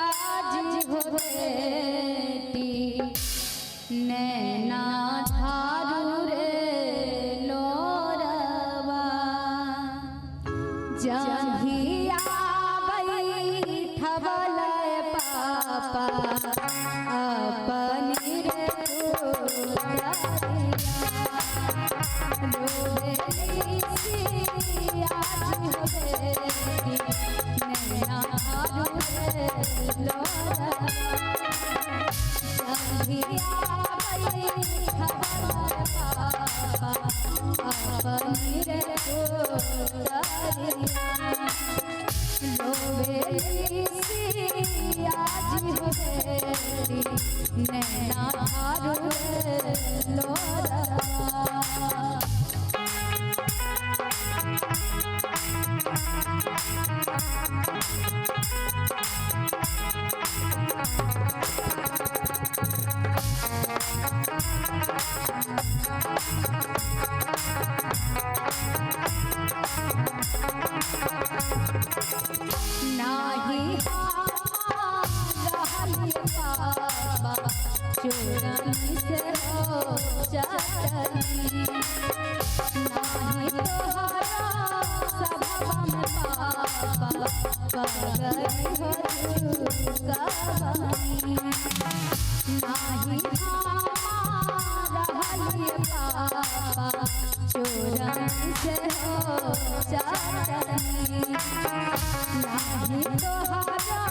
आज हो बेटी नैना धारू रे लोरवा जहिया बैठवल पापा अपनी रे नैना चोरनी से हो चली नाही तोहरा सभा में पापा पगली हो कहानी नाही रहली पापा चोरनी से हो चली नाही तोहरा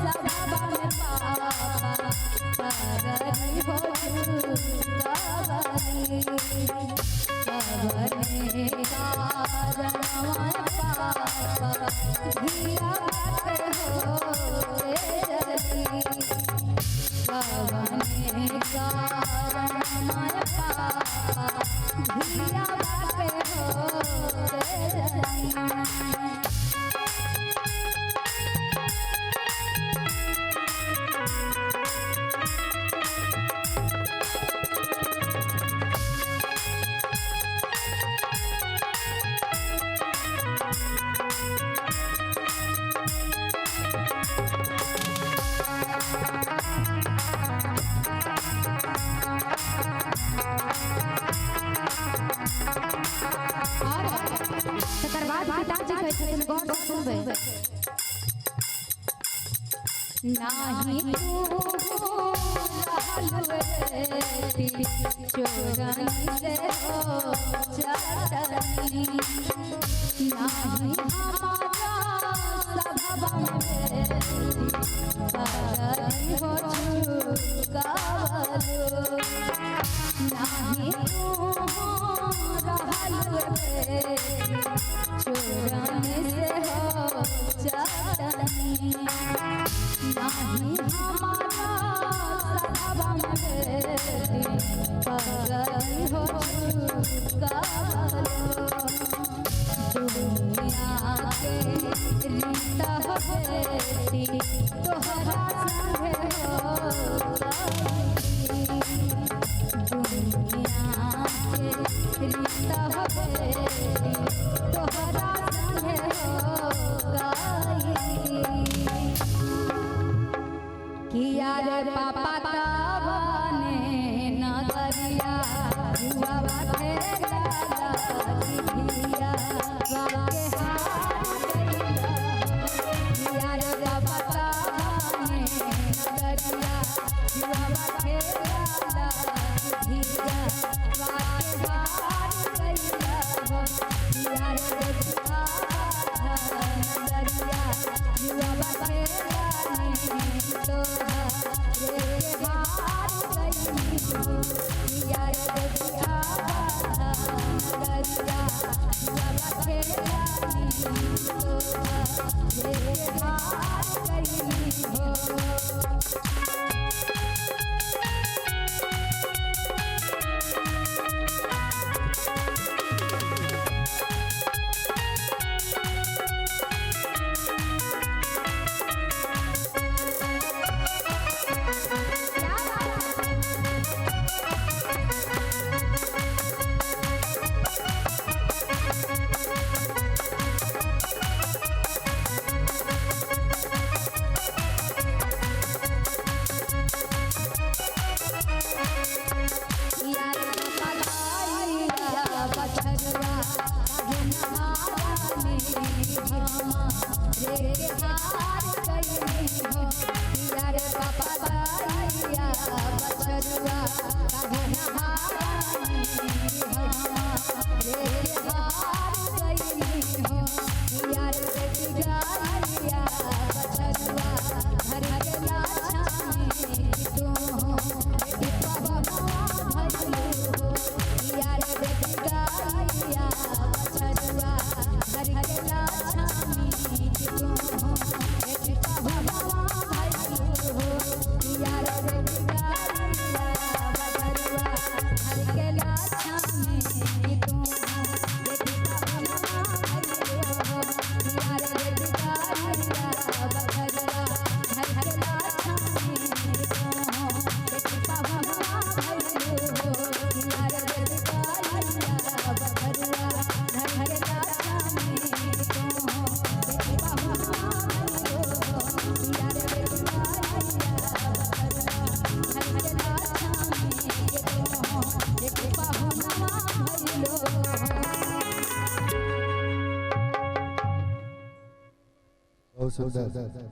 सभा में पापा पगली हो कहानी कवने कारणवा पापा धिया हो जली कवने कारणवा पापा धिया हो जली नाही चोरनी से हो चली नाही हमारा सभा में पगली हो चुकावलो नाही चोरनी से हो चली नाही हमारा सभा में पगली हो चुकावलो दुनिया के रिश्ता हो बेटी तोहरा संगे हो दुनिया के रिश्ता हो बेटी तोहरा संगे हो किया रे पापा तबने नगरिया हुआ बाटे गाला दिया बाके किया रे पापा तबने नगरिया हुआ बाटे गाला दिया बाके किया रे नगरिया हुआ बाटे तो रे हार गईनी हो पिया रे बाबा दैया बछरुआ काहे हारानी रे हार गईनी हो पिया रे दैया बछरुआ घर के लाछानी तू बेटी बाबा भजलू हो पिया रे दैया बछरुआ घर के लाछानी तू बेटी बाबा भजलू हो पिया रे दैया बछरुआ घर के लाछानी तू बेटी बाबा भजलू हो पिया रे दैया बछरुआ घर के लाछानी तू बेटी बाबा भजलू हो पिया रे दैया बछरुआ घर के लाछानी तू बेटी बाबा भजलू हो पिया रे दैया बछरुआ घर के लाछानी तू बेटी बाबा भजलू हो। बहुत सुंदर।